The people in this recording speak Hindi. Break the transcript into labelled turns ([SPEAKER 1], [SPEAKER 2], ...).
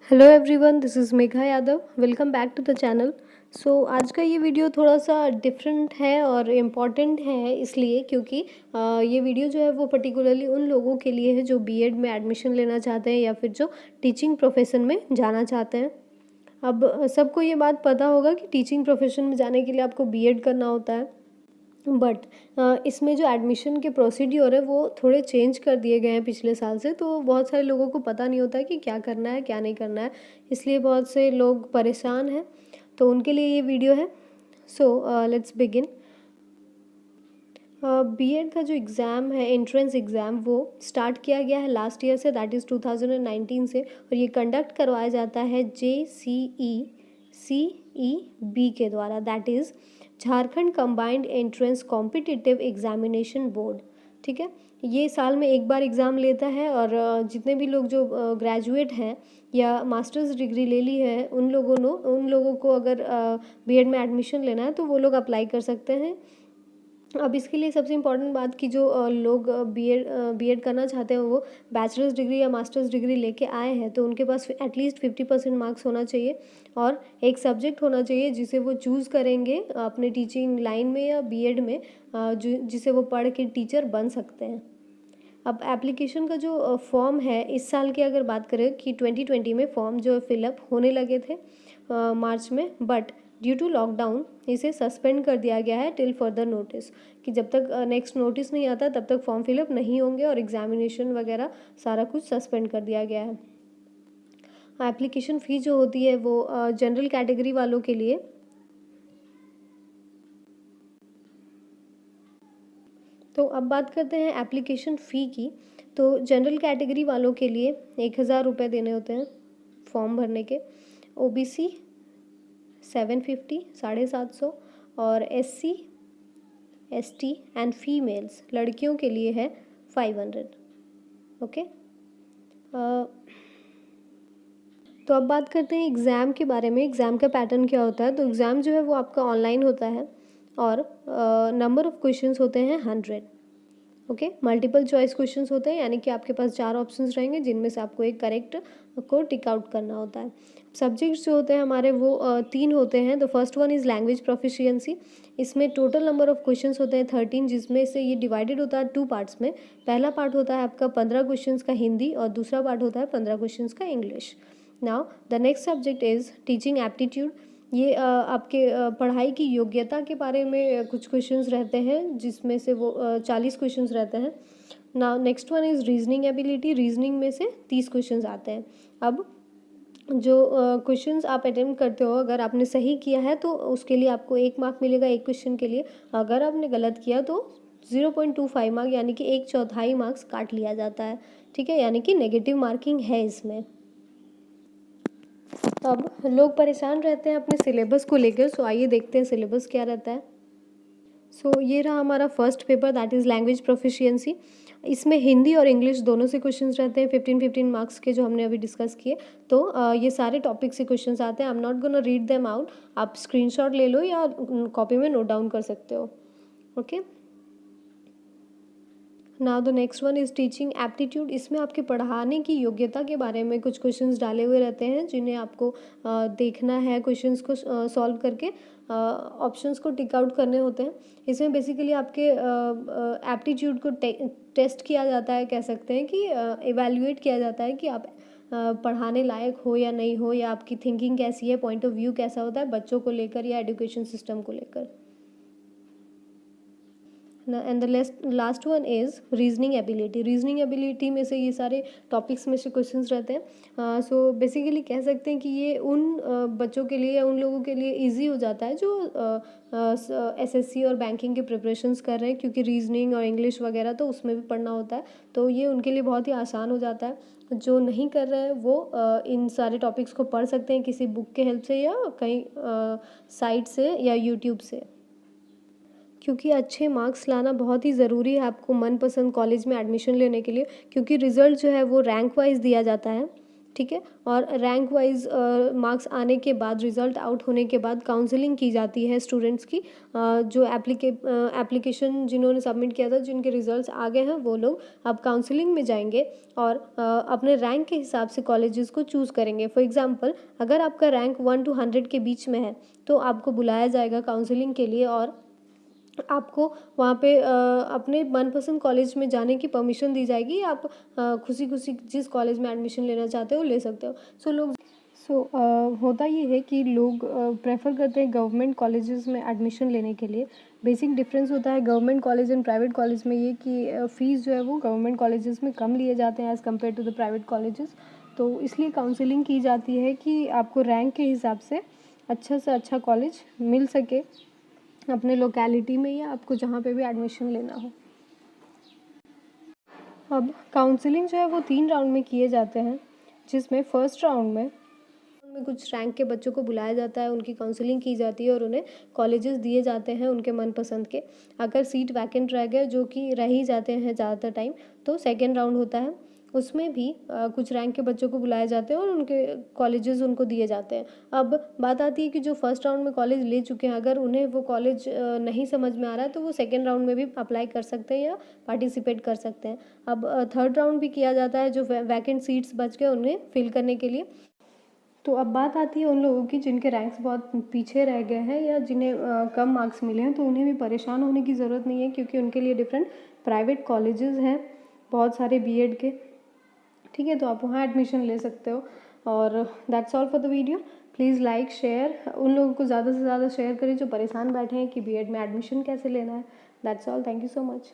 [SPEAKER 1] Hello everyone, this is Megha Yadav. Welcome back to the channel. आज का ये वीडियो थोड़ा सा डिफरेंट है और इम्पॉर्टेंट है इसलिए क्योंकि ये वीडियो जो है वो पर्टिकुलरली उन लोगों के लिए है जो बीएड में एडमिशन लेना चाहते हैं या फिर जो टीचिंग प्रोफेशन में जाना चाहते हैं। अब सबको ये बात पता होगा कि टीचिंग प्रोफेशन में जाने के लिए आपको बीएड करना होता है, बट इसमें जो एडमिशन के प्रोसीड्योर है वो थोड़े चेंज कर दिए गए हैं पिछले साल से। तो बहुत सारे लोगों को पता नहीं होता है कि क्या करना है क्या नहीं करना है, इसलिए बहुत से लोग परेशान हैं। तो उनके लिए ये वीडियो है। Let's begin. बीएड का जो एग्ज़ाम है, एंट्रेंस एग्ज़ाम, वो स्टार्ट किया गया है लास्ट ईयर से, दैट इज़ 2019 से। और ये कंडक्ट करवाया जाता है JCECEB के द्वारा, that is Jharkhand combined entrance competitive examination board. ठीक है, ये साल में एक बार एग्ज़ाम लेता है और जितने भी लोग जो ग्रेजुएट हैं या मास्टर्स डिग्री ले ली है उन लोगों को अगर बीएड में एडमिशन लेना है तो वो लोग अप्लाई कर सकते हैं। अब इसके लिए सबसे इम्पॉर्टेंट बात कि जो लोग बीएड करना चाहते हैं वो बैचलर्स डिग्री या मास्टर्स डिग्री लेके आए हैं, तो उनके पास एटलीस्ट 50% मार्क्स होना चाहिए और एक सब्जेक्ट होना चाहिए जिसे वो चूज़ करेंगे अपने टीचिंग लाइन में या बीएड में, जिसे वो पढ़ के टीचर बन सकते हैं। अब एप्लीकेशन का जो फॉर्म है इस साल की अगर बात करें कि 2020 में फॉर्म जो फिलअप होने लगे थे मार्च में, बट ड्यू टू लॉकडाउन इसे सस्पेंड कर दिया गया है टिल फर्दर नोटिस, कि जब तक नेक्स्ट नोटिस नहीं आता तब तक फॉर्म फिलअप नहीं होंगे और एग्जामिनेशन वगैरह सारा कुछ सस्पेंड कर दिया गया है। एप्लीकेशन फ़ी जो होती है वो जनरल कैटेगरी वालों के लिए, तो अब बात करते हैं एप्लीकेशन फ़ी की। तो जनरल कैटेगरी वालों के लिए 1,000 रुपये देने होते हैं फॉर्म भरने के, ओबीसी 750 750, और एससी एसटी एंड फीमेल्स लड़कियों के लिए है 500। ओके, तो अब बात करते हैं एग्ज़ाम के बारे में। एग्ज़ाम का पैटर्न क्या होता है? तो एग्ज़ाम जो है वो आपका ऑनलाइन होता है और नंबर ऑफ़ क्वेश्चंस होते हैं 100। ओके, मल्टीपल चॉइस क्वेश्चंस होते हैं, यानी कि आपके पास 4 ऑप्शंस रहेंगे जिनमें से आपको एक करेक्ट को टिक आउट करना होता है। सब्जेक्ट्स जो होते हैं हमारे वो 3 होते हैं। The first one is language proficiency. इसमें टोटल नंबर ऑफ़ क्वेश्चंस होते हैं 13, जिसमें से ये डिवाइडेड होता है 2 पार्ट्स में। पहला पार्ट होता है आपका 15 क्वेश्चंस का हिंदी और दूसरा पार्ट होता है 15 क्वेश्चंस का English. Now the next subject is teaching aptitude. ये आपके पढ़ाई की योग्यता के बारे में कुछ क्वेश्चंस रहते हैं, जिसमें से वो 40 क्वेश्चंस रहते हैं। Now next one is reasoning ability. Reasoning में से 30 क्वेश्चंस आते हैं। अब जो क्वेश्चंस आप अटेम्प्ट करते हो, अगर आपने सही किया है तो उसके लिए आपको 1 मार्क मिलेगा एक क्वेश्चन के लिए। अगर आपने गलत किया तो 0.25 मार्क यानी कि 1/4 मार्क्स काट लिया जाता है। ठीक है, यानी कि नेगेटिव मार्किंग है इसमें। अब लोग परेशान रहते हैं अपने सिलेबस को लेकर, आइए देखते हैं सिलेबस क्या रहता है। ये रहा हमारा first paper, that is language proficiency. इसमें हिंदी और इंग्लिश दोनों से क्वेश्चंस रहते हैं 15-15 मार्क्स के, जो हमने अभी डिस्कस किए। तो ये सारे टॉपिक से क्वेश्चंस आते हैं। I am not gonna read them out, आप स्क्रीनशॉट ले लो या कॉपी में नोट डाउन कर सकते हो। Okay, now the next one is teaching aptitude. इसमें आपके पढ़ाने की योग्यता के बारे में कुछ क्वेश्चंस डाले हुए रहते हैं, जिन्हें आपको देखना है, क्वेश्चंस को सॉल्व करके ऑप्शंस को टिक आउट करने होते हैं। इसमें बेसिकली आपके एप्टीट्यूड को टेस्ट किया जाता है, कह सकते हैं कि इवैल्यूएट किया जाता है कि आप पढ़ाने लायक हो या नहीं हो, या आपकी थिंकिंग कैसी है, पॉइंट ऑफ व्यू कैसा होता है बच्चों को लेकर या एजुकेशन सिस्टम को लेकर। And the last one is reasoning ability. Reasoning ability में से ये सारे टॉपिक्स में से क्वेश्चंस रहते हैं। बेसिकली कह सकते हैं कि ये उन बच्चों के लिए या उन लोगों के लिए इजी हो जाता है जो एसएससी और बैंकिंग के प्रिपरेशंस कर रहे हैं, क्योंकि रीजनिंग और इंग्लिश वगैरह तो उसमें भी पढ़ना होता है, तो ये उनके लिए बहुत ही आसान हो जाता है। जो नहीं कर रहे हैं वो इन सारे टॉपिक्स को पढ़ सकते हैं किसी बुक के हेल्प से या कहीं साइट से या यूट्यूब से, क्योंकि अच्छे मार्क्स लाना बहुत ही ज़रूरी है आपको मनपसंद कॉलेज में एडमिशन लेने के लिए। क्योंकि रिज़ल्ट जो है वो रैंक वाइज दिया जाता है, ठीक है। और रैंक वाइज मार्क्स आने के बाद, रिज़ल्ट आउट होने के बाद काउंसलिंग की जाती है स्टूडेंट्स की। जो एप्लीकेशन जिन्होंने सबमिट किया था, जिनके रिजल्ट्स आ गए हैं, वो लोग अब काउंसलिंग में जाएंगे और अपने रैंक के हिसाब से कॉलेजेस को चूज़ करेंगे। फॉर एग्जांपल, अगर आपका रैंक 1 to 100 के बीच में है तो आपको बुलाया जाएगा काउंसलिंग के लिए और आपको वहाँ पे अपने मनपसंद कॉलेज में जाने की परमिशन दी जाएगी। आप खुशी खुशी जिस कॉलेज में एडमिशन लेना चाहते हो ले सकते हो। होता ये है कि लोग प्रेफर करते हैं गवर्नमेंट कॉलेजेस में एडमिशन लेने के लिए। बेसिक डिफरेंस होता है government college and private college में ये कि फ़ीस जो है वो गवर्नमेंट कॉलेजेस में कम लिए जाते हैं as compared to the private colleges. तो इसलिए काउंसलिंग की जाती है कि आपको रैंक के हिसाब से अच्छा से अच्छा कॉलेज मिल सके अपने लोकेलिटी में या आपको जहाँ पे भी एडमिशन लेना हो। अब काउंसलिंग जो है वो 3 राउंड में किए जाते हैं, जिसमें फर्स्ट राउंड में कुछ रैंक के बच्चों को बुलाया जाता है, उनकी काउंसलिंग की जाती है और उन्हें कॉलेजेस दिए जाते हैं उनके मनपसंद के। अगर सीट वैकेंट रह गए, जो कि रह ही जाते हैं ज़्यादातर टाइम, तो सेकेंड राउंड होता है। उसमें भी कुछ रैंक के बच्चों को बुलाए जाते हैं और उनके कॉलेजेस उनको दिए जाते हैं। अब बात आती है कि जो फर्स्ट राउंड में कॉलेज ले चुके हैं, अगर उन्हें वो कॉलेज नहीं समझ में आ रहा है तो वो सेकेंड राउंड में भी अप्लाई कर सकते हैं या पार्टिसिपेट कर सकते हैं। अब थर्ड राउंड भी किया जाता है, जो वैकेंट सीट्स बच गए उन्हें फिल करने के लिए। तो अब बात आती है उन लोगों की जिनके रैंक्स बहुत पीछे रह गए हैं या जिन्हें कम मार्क्स मिले हैं, तो उन्हें भी परेशान होने की ज़रूरत नहीं है, क्योंकि उनके लिए डिफरेंट प्राइवेट कॉलेजेस हैं बहुत सारे बीएड के। ठीक है, तो आप वहाँ एडमिशन ले सकते हो। और that's all for the video. Please like share, उन लोगों को ज़्यादा से ज़्यादा शेयर करें जो परेशान बैठे हैं कि बीएड में एडमिशन कैसे लेना है। That's all, thank you so much.